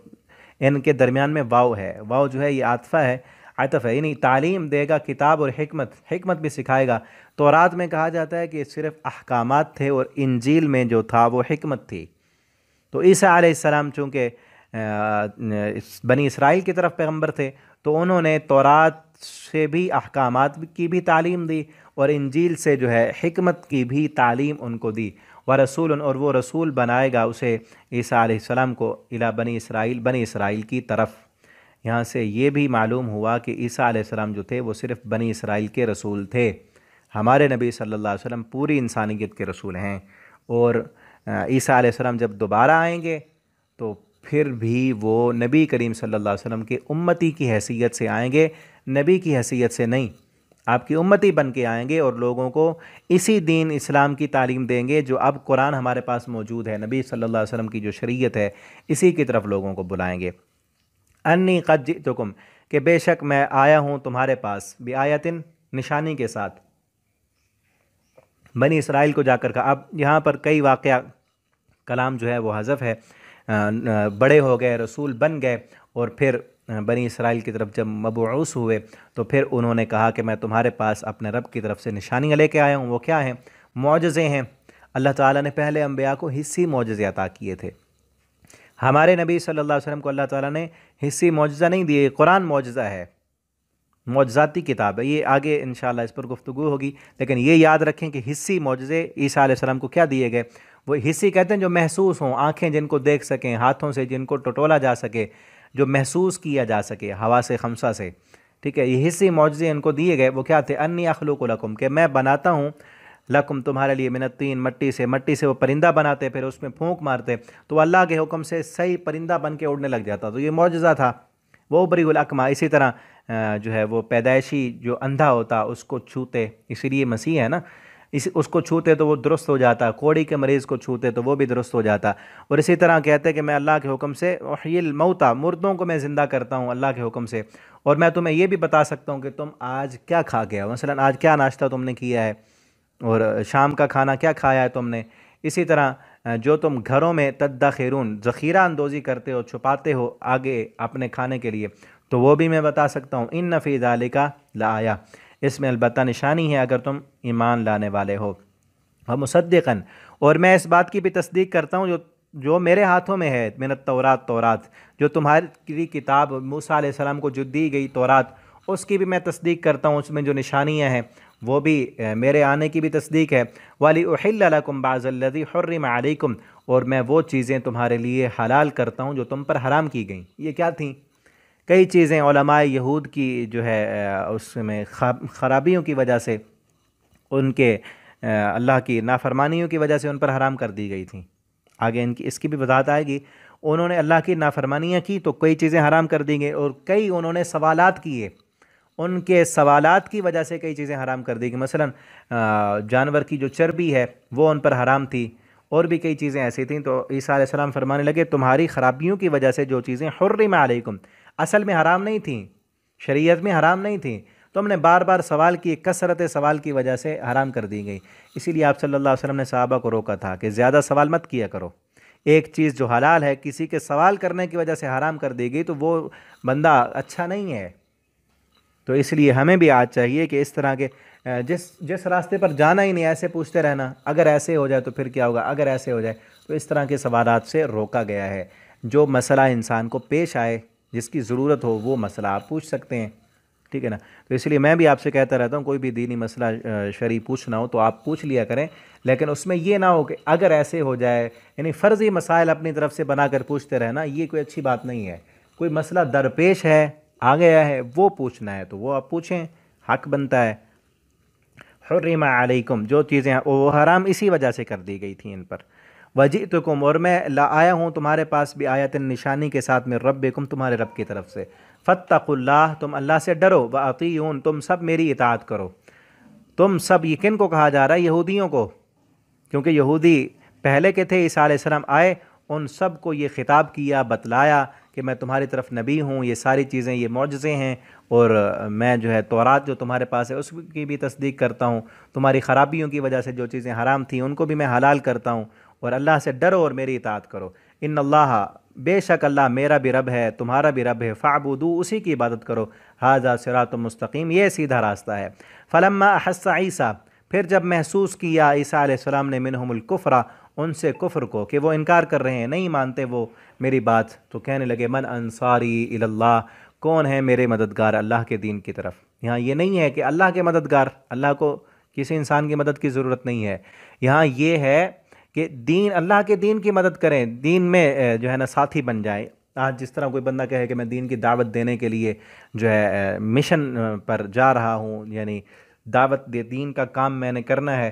ان کے درمیان میں واو ہے، واو جو ہے یہ عاطفہ ہے، عطف ہے، یعنی تعلیم دے گا کتاب اور حکمت بھی سکھائے گا۔ تورات میں کہا جاتا ہے کہ صرف احکامات تھے اور انجیل میں جو تھا وہ حکمت تھی۔ تو عیسیٰ علیہ السلام چونکہ بنی اسرائیل کی طرف پیغمبر تھے تو انہوں نے تورات سے بھی احکامات کی بھی تعلیم دی اور انجیل سے جو ہے حکمت کی بھی تعلیم ان کو دی۔ ورسول، اور وہ رسول بنائے گا اسے عیسیٰ علیہ السلام کو الی بنی اسرائیل کی طرف۔ یہاں سے یہ بھی معلوم ہوا کہ عیسیٰ علیہ السلام جو تھے وہ صرف بنی اسرائیل کے رسول تھے۔ ہمارے نبی صلی اللہ علیہ وسلم پوری انسانیت کے رسول ہیں، اور عیسیٰ علیہ السلام جب دوبارہ آئیں گے تو پھر بھی وہ نبی کریم صلی اللہ علیہ وسلم کے امتی کی حیثیت سے آئیں گے، نبی کی حیثیت سے نہیں۔ آپ کی امتی بن کے آئیں گے اور لوگوں کو اسی دین اسلام کی تعلیم دیں گے جو اب قرآن ہمارے پاس موجود ہے، نبی صلی اللہ علیہ وسلم کی جو شریعت ہے اسی کی طرف لوگوں کو بلائیں گے۔ انی قد جئتکم، کہ بے شک میں آیا ہوں تمہارے پاس، بآیتن، نشانی کے ساتھ۔ بنی اسرائیل کو جا کر کہا۔ اب یہاں پر کئی واقعہ کلام جو ہے وہ حذف ہے، بڑے ہو گئے، رسول بن گئے، اور پھر بنی اسرائیل کی طرف جب مبعوث ہوئے تو پھر انہوں نے کہا کہ میں تمہارے پاس اپنے رب کی طرف سے نشانیاں لے کے آیا ہوں۔ وہ کیا ہیں؟ معجزے ہیں۔ اللہ تعالیٰ نے پہلے انبیاء کو حصی معجزے عطا کیے تھے۔ ہمارے نبی صلی اللہ علیہ وسلم کو اللہ تعالیٰ نے حصی معجزہ نہیں دیے، قرآن معجزہ ہے، معجزاتی کتاب ہے۔ یہ آگے انشاءاللہ اس پر گفتگو ہوگی، لیکن یہ یاد رکھیں کہ حصی معجزے عیسیٰ علیہ السلام کو کیا دیے گئے؟ وہ حصی کہتے ہیں جو محسوس ہوں، آنکھیں جن کو دیکھ سکیں، ہاتھوں سے جن کو ٹٹولا جا سکے، جو محسوس کیا جا سکے حواس خمسہ سے، ٹھیک ہے۔ یہ حصی معجزے ان کو دیے گئے۔ وہ کیا تھے؟ انی اخلق لکم، کہ میں بناتا ہوں لکم تمہارے لیے، من الطین، مٹی سے وہ پرندہ بناتے، پھر اس میں پھونک مارتے تو اللہ کے حکم سے صحیح پرندہ بن کے اڑنے لگ جاتا، تو یہ معجزہ تھا۔ وہ ابری الاکمہ، اسی طرح جو ہے وہ پیدائشی جو اندھا ہوتا اس کو چھوتے، اسی لیے مسیح ہے نا، اس کو چھوتے تو وہ درست ہو جاتا، کوڑی کے مریض کو چھوتے تو وہ بھی درست ہو جاتا۔ اور اسی طرح کہتے ہیں کہ میں اللہ کے حکم سے احیی الموتى، مردوں کو میں زندہ کرتا ہوں اللہ کے حکم سے، اور میں تمہیں یہ بھی بتا سکتا ہوں کہ تم آج کیا کھا گیا ہو، مثلا آج کیا ناشتہ تم نے کیا ہے، اور شام کا کھانا کیا کھایا ہے تم نے۔ اسی طرح جو تم گھروں میں تدخرون، ذخیرہ اندوزی کرتے ہو، چھپاتے ہو آگے اپنے کھانے کے لیے، تو وہ بھی میں بتا سکتا ہوں۔ ان فی ذالک لآیہ، اس میں البتہ نشانی ہے اگر تم ایمان لانے والے ہو۔ ومصدقاً، اور میں اس بات کی بھی تصدیق کرتا ہوں جو میرے ہاتھوں میں ہے، من التورات، تورات جو تمہاری کتاب موسیٰ علیہ السلام کو جو دی گئی تورات، اس کی بھی میں تصدیق کرتا ہوں، اس میں جو نشانیاں ہیں وہ بھی میرے آنے کی بھی تصدیق ہے۔ وَلِأُحِلَّ لَكُمْ بَعْضَ الَّذِي حُرِّمَ عَلَيْكُمْ، اور میں وہ چیزیں تمہارے لیے حلال کرتا ہوں جو تم پر حرام کی گئیں۔ یہ کیا تھیں؟ کئی چیزیں علماء یہود کی جو ہے اس میں خرابیوں کی وجہ سے، ان کے اللہ کی نافرمانیوں کی وجہ سے ان پر حرام کر دی گئی تھیں۔ آگے اس کی بھی وضاحت آئے گی۔ انہوں نے اللہ کی نافرمانیاں کی تو کئی چیزیں حرام کر دی گئی، اور کئی انہوں نے سوالات کیے، ان کے سوالات کی وجہ سے کئی چیزیں حرام کر دی گئی، مثلا جانور کی جو چربی ہے وہ ان پر حرام تھی، اور بھی کئی چیزیں ایسی تھیں۔ تو عیسیٰ علیہ السلام فرمانے لگے تمہاری خرابیوں کی وجہ سے جو چیزیں حرم علیکم، اصل میں حرام نہیں تھیں، شریعت میں حرام نہیں تھیں، تم نے بار بار سوال کیے، کثرت سوال کی وجہ سے حرام کر دی گئی۔ اسی لیے آپ صلی اللہ علیہ وسلم نے صحابہ کو روکا تھا کہ زیادہ سوال مت کیا کرو۔ ایک چیز جو حلال ہے کسی کے سوال کرنے کی وجہ سے حرام کر دی گئی تو وہ بندہ اچھا نہیں ہے۔ تو اس لیے ہمیں بھی آج چاہیے کہ اس طرح کے جس راستے پر جانا ہی نہیں، ایسے پوچھتے رہنا، اگر ایسے ہو جائے تو پھر کیا ہوگا، اگر ایسے ہو جائے، تو اس طرح کے سوالات سے روکا گیا ہے۔ جو مسئلہ انسان کو پیش آئے، جس کی ضرورت ہو، وہ مسئلہ آپ پوچھ سکتے ہیں، ٹھیک ہے نا۔ تو اس لیے میں بھی آپ سے کہتا رہتا ہوں کوئی بھی دینی مسئلہ شرعی پوچھنا ہو تو آپ پوچھ لیا کریں، لیکن اس میں یہ نہ ہو کہ اگر ایسے ہو جائے، یعنی فرضی مسائل اپنی طرف سے بنا کر پوچھتے رہنا، یہ کوئی اچھی بات نہیں ہے۔ کوئی مسئلہ درپیش ہے، آ گیا ہے، وہ پوچھنا ہے تو وہ آپ پوچھیں، حق بنتا ہے۔ حرم علیکم، جو چیزیں وہ حرام اسی وجہ سے کر دی گئی تھیں ان پر۔ وجئتکم، اور میں آیا ہوں تمہارے پاس بآیت، نشانی کے ساتھ، من ربکم، تمہارے رب کی طرف سے۔ فاتقوا اللہ، تم اللہ سے ڈرو، واطیعون، تم سب میری اطاعت کرو۔ تم سب، یہ کن کو کہا جا رہا ہے؟ یہودیوں کو، کیونکہ یہودی پہلے کے تھے، عیسیٰ علیہ السلام آئے، ان سب کو یہ خطاب کیا، بتلایا کہ میں تمہاری طرف نبی ہوں، یہ ساری چیزیں، یہ معجزے ہیں، اور میں جو ہے تورات جو تمہارے پاس ہے اس کی بھی تصدیق کرتا ہوں، تمہاری خرابیوں کی وجہ سے جو چیزیں حرام تھیں ان کو بھی میں حلال کرتا ہوں، اور اللہ سے ڈرو اور میری اطاعت کرو۔ ان اللہ، بے شک اللہ میرا بھی رب ہے تمہارا بھی رب ہے، فاعبدوا، اسی کی عبادت کرو، ھذا صراط مستقیم، یہ سیدھا راستہ ہے۔ فلما احس عیسیٰ، پھر جب محسوس کیا عیسیٰ علیہ السلام نے منہم الکفر، ان سے کفر کو، کہ وہ انکار کر رہے ہیں، نہیں مانتے وہ میری بات، تو کہنے لگے من انصاری الی اللہ، کون ہے میرے مددگار اللہ کے دین کی طرف۔ یہاں یہ نہیں ہے کہ اللہ کے مددگار، اللہ کو کسی انسان کی مدد کی ضرورت نہیں ہے، یہاں یہ ہے کہ دین، اللہ کے دین کی مدد کریں، دین میں جو ہے نا ساتھی بن جائیں۔ آج جس طرح کوئی بندہ کہے کہ میں دین کی دعوت دینے کے لیے جو ہے مشن پر جا رہا ہوں، یعنی دعوت دین کا کام میں نے کرنا ہے،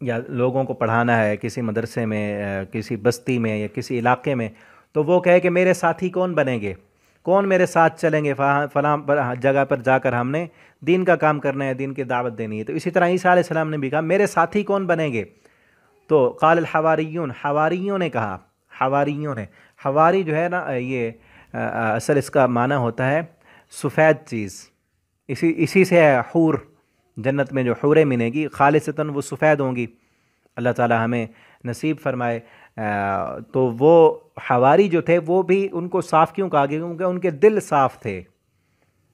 یا لوگوں کو پڑھانا ہے کسی مدرسے میں، کسی بستی میں یا کسی علاقے میں، تو وہ کہے کہ میرے ساتھی کون بنیں گے، کون میرے ساتھ چلیں گے، فلاں جگہ پر جا کر ہم نے دین کا کام کرنا ہے، دین کی دعوت دینی ہے۔ تو اسی طرح عیسیٰ علیہ السلام نے بھی کہا میرے ساتھی کون بنیں گے، تو قال الحواریون، حواریوں نے کہا، حواریوں نے، حواری جو ہے نا یہ اصل اس کا معنی ہوتا ہے سفید چیز، اسی سے ہے حور، جنت میں جو حوریں ملیں گی خالصتاً وہ سفید ہوں گی، اللہ تعالی ہمیں نصیب فرمائے۔ تو وہ حواری جو تھے وہ بھی ان کو صاف کیوں کہا گیا، کیونکہ ان کے دل صاف تھے،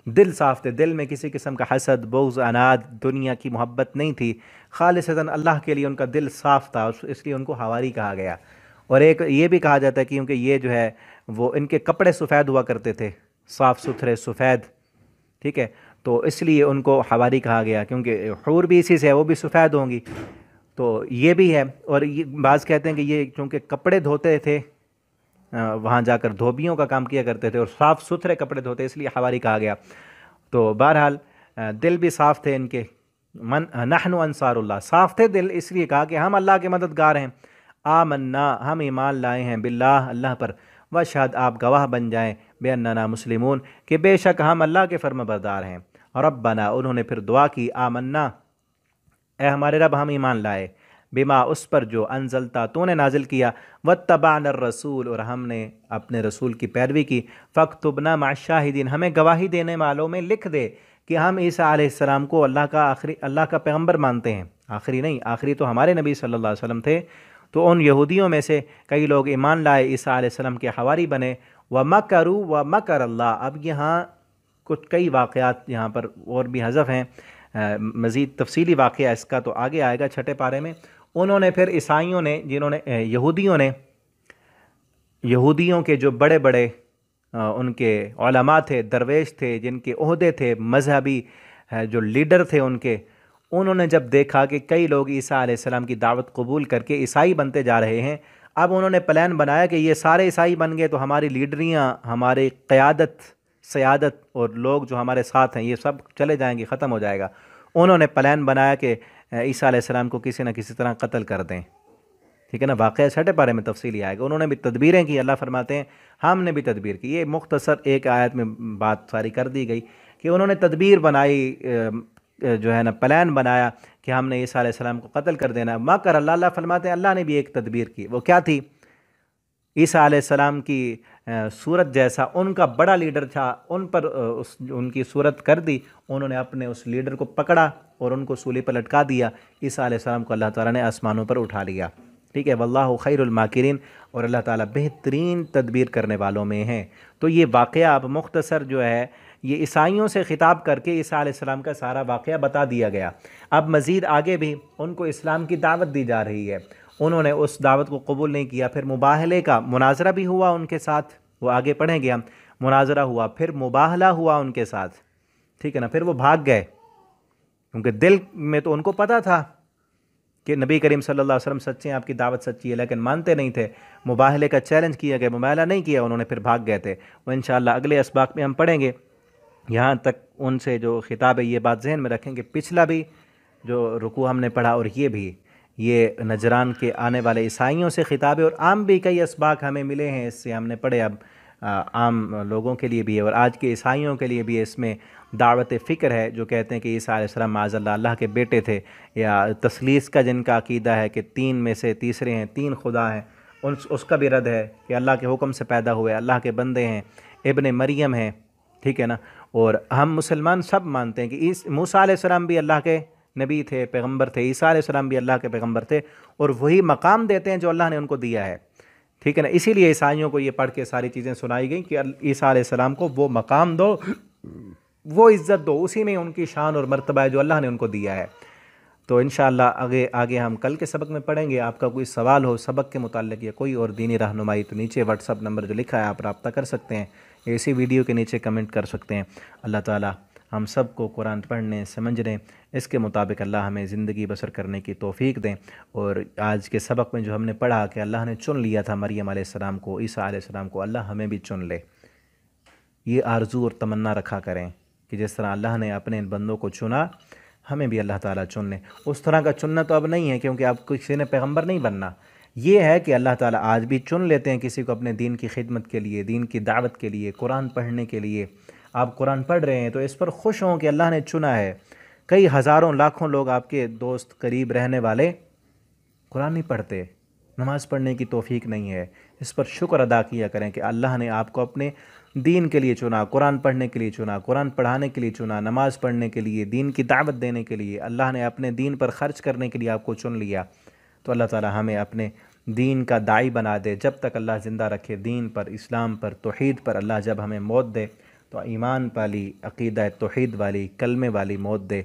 دل صاف تھے، دل میں کسی قسم کا حسد، بغض، عناد، دنیا کی محبت نہیں تھی، خالصتاً اللہ کے لیے ان کا دل صاف تھا، اس لیے ان کو حواری کہا گیا۔ اور ایک یہ بھی کہا جاتا ہے کیونکہ یہ جو ہے وہ ان کے کپڑے سفید ہوا کرتے تھے، صاف ستھرے سفید، ٹھیک ہے، تو اس لیے ان کو حواری کہا گیا، کیونکہ حور بھی اسی سے ہے، وہ بھی سفید ہوں گی، تو یہ بھی ہے۔ اور یہ بعض کہتے ہیں کہ یہ چونکہ کپڑے دھوتے تھے، وہاں جا کر دھوبیوں کا کام کیا کرتے تھے اور صاف ستھرے کپڑے دھوتے، اس لیے حواری کہا گیا۔ تو بہرحال دل بھی صاف تھے ان کے، نحن انصار اللہ، صاف تھے دل، اس لیے کہا کہ ہم اللہ کے مددگار ہیں۔ آمنا، ہم ایمان لائے ہیں، باللہ، اللہ پر، واشہد، آپ گواہ بن جائیں، بے اننا مسلمون، کہ بے شک ہم اللہ کے فرما بردار ہیں۔ ربنا، انہوں نے پھر دعا کی، آمنا، اے ہمارے رب ہم ایمان لائے، بما، اس پر جو انزلتا تو نے نازل کیا، واتبعنا الرسول، اور ہم نے اپنے رسول کی پیروی کی، فاکتبنا مع الشاہدین، ہمیں گواہی دینے والوں میں لکھ دے کہ ہم عیسیٰ علیہ السلام کو اللہ کا پیغمبر مانتے ہیں، آخری نہیں، آخری تو ہمارے نبی صلی اللہ علیہ وسلم تھے۔ تو ان یہودیوں میں سے کئی لوگ ایمان لائے، عیسیٰ علیہ السلام کے حواری بنے، وَمَكَرُوا وَمَكَرَ اللَّهُ، اب یہاں کچھ کئی واقعات یہاں پر اور بھی حذف ہیں، مزید تفصیلی واقعہ اس کا تو آگے آئے گا 6 پارے میں۔ انہوں نے پھر عیسائیوں نے، جنہوں نے یہودیوں کے جو بڑے بڑے ان کے علماء تھے، درویش تھے، جن کے عہدے تھے، مذہبی جو لیڈر تھے ان کے، انہوں نے جب دیکھا کہ کئی لوگ عیسیٰ علیہ السلام کی دعوت قبول کر کے عیسائی بنتے جا رہے ہیں، اب انہوں نے پلان بنایا کہ یہ سارے عیسائی بن گئے تو ہماری لیڈریاں، ہماری قیادت، سیادت اور لوگ جو ہمارے ساتھ ہیں یہ سب چلے جائیں گے، ختم ہو جائے گا۔ انہوں نے پلان بنایا کہ عیسیٰ علیہ السلام کو کسی نہ کسی طرح قتل کر دیں، ٹھیک ہے نا، واقعہ 6 پارے میں تفصیلی آئے گا۔ انہوں نے بھی تدبیریں کی، اللہ فرماتے ہیں ہم نے بھی تدبیر کی، یہ مختصر ایک آیت میں بات ساری کر دی گئی کہ انہوں نے تدبیر بنائی، جو ہے نا پلان بنایا کہ ہم نے عیسیٰ علیہ السلام کو قتل کر دینا۔ مکر اللہ، اللہ فرماتے ہیں اللہ نے بھی ایک تدبیر کی، وہ کیا تھی؟ عیسیٰ علیہ السلام کی صورت جیسا ان کا بڑا لیڈر تھا، ان پر ان کی صورت کر دی، انہوں نے اپنے اس لیڈر کو پکڑا اور ان کو سولی پر لٹکا دیا، عیسیٰ علیہ السلام کو اللہ تعالیٰ نے آسمانوں پر اٹھا لیا، ٹھیک ہے، واللہ خیر الماکرین، اور اللہ تعالیٰ بہترین تدبیر کرنے والوں میں ہیں۔ تو یہ واقعہ اب مختصر جو ہے یہ عیسائیوں سے خطاب کر کے عیسیٰ علیہ السلام کا سارا واقعہ بتا دیا گیا۔ اب مزید آگے بھی ان کو اسلام کی دعوت دی جا رہی ہے، انہوں نے اس دعوت کو قبول نہیں کیا، پھر مباہلے کا مناظرہ بھی ہوا ان کے ساتھ، وہ آگے پڑھیں گے ہم، مناظرہ ہوا، پھر مباہلہ ہوا ان کے ساتھ، ٹھیک ہے نا، پھر وہ بھاگ گئے، کیونکہ دل میں تو ان کو پتہ تھا کہ نبی کریم صلی اللہ علیہ وسلم سچے ہیں، آپ کی دعوت سچی ہے، لیکن مانتے نہیں تھے، مباہلے کا چیلنج کیا گیا، مباہلہ نہیں کیا انہوں نے، پھر بھاگ گئے تھے۔ وہ انشاءاللہ اگلے اسباق میں ہم پڑھیں گے، یہاں تک ان سے جو خطاب ہے یہ بات ذہن میں رکھیں کہ پچھلا بھی جو رکوع ہم نے پڑھا اور یہ بھی، یہ نجران کے آنے والے عیسائیوں سے خطاب ہے، اور عام بھی کئی اسباق ہمیں ملے ہیں، اس سے ہم نے پڑھے، اب عام لوگوں کے لیے بھی ہے اور آج کے عیسائیوں کے لیے بھی اس میں دعوت فکر ہے، جو کہتے ہیں کہ عیسیٰ علیہ السلام معاذ اللہ اللہ کے بیٹے تھے، یا تثلیث کا جن کا عقیدہ ہے کہ 3 میں سے تیسرے ہیں، 3 خدا ہیں، اس کا بھی رد ہے کہ اللہ کے حکم سے پیدا ہوئے، اللہ کے بندے ہیں، ابن مریم ہیں، ٹھیک ہے نا۔ اور ہم مسلمان سب مانتے ہیں کہ موسیٰ علیہ السلام بھی اللہ کے نبی تھے، پیغمبر تھے، عیسیٰ علیہ السلام بھی اللہ کے پیغمبر تھے، اور وہی مقام دیتے ہیں جو اللہ نے ان کو دیا ہے، ٹھیک ہے نا۔ اسی لیے عیسائیوں کو یہ پڑھ کے ساری چیزیں سنائی گئیں کہ عیسیٰ علیہ السلام کو وہ مقام دو، وہ عزت دو، اسی میں ان کی شان اور مرتبہ ہے جو اللہ نے ان کو دیا ہے۔ تو انشاءاللہ آگے ہم کل کے سبق میں پڑھیں گے۔ آپ کا کوئی سوال ہو سبق کے متعلق یا کوئی اور دینی رہنمائی تو نیچے واٹس ایپ نمبر جو لکھا ہے آپ رابطہ کر سکتے ہیں، یا اسی ویڈیو کے نیچے کمنٹ کر سکتے ہیں۔ اللہ تعالی ہم سب کو قرآن پڑھنے سمجھنے اس کے مطابق اللہ ہمیں زندگی بسر کرنے کی توفیق دیں۔ اور آج کے سبق میں جو ہم نے پڑھا کہ اللہ نے چن لیا تھا مریم علیہ السلام کو، عیسیٰ علیہ السلام کو، اللہ ہمیں بھی چن لے، یہ آرزو اور تمنا رکھا کریں کہ جس طرح اللہ نے اپنے بندوں کو چنا، ہمیں بھی اللہ تعالیٰ چن لیں۔ اس طرح کا چننا تو اب نہیں ہے، کیونکہ اب کسی نے پیغمبر نہیں بننا، یہ ہے کہ اللہ تعالیٰ آج بھی چن لیتے ہیں کسی کو اپنے دین کی خدمت کے لیے، دین کی دعوت کے لیے، قرآن پڑھنے کے لیے۔ آپ قرآن پڑھ رہے ہیں تو اس پر خوش ہوں کہ اللہ نے چنا ہے۔ کئی ہزاروں لاکھوں لوگ آپ کے دوست قریب رہنے والے قرآن نہیں پڑھتے، نماز پڑھنے کی توفیق نہیں ہے، اس پر شکر ادا کیا کریں کہ اللہ نے آپ کو اپنے دین کے لیے چنا، قرآن پڑھنے کے لیے چنا، قرآن پڑھانے کے لیے چنا، نماز پڑھنے کے لیے، دین کی دعوت دینے کے لیے، اللہ نے اپنے دین پر خرچ کرنے کے لیے آپ کو چن لیا۔ تو اللہ تعالی ہمیں اپنے دین کا داعی بنا دے، جب تک اللہ زندہ رکھے، دین پر، اسلام پر، توحید پر۔ اللہ جب ہمیں موت دے تو ایمان والی، عقیدہ توحید والی، کلمے والی موت دے،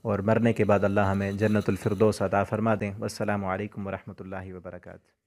اور مرنے کے بعد اللہ ہمیں جنت الفردوس عطا فرما دیں۔ والسلام علیکم ورحمۃ اللہ وبرکاتہ۔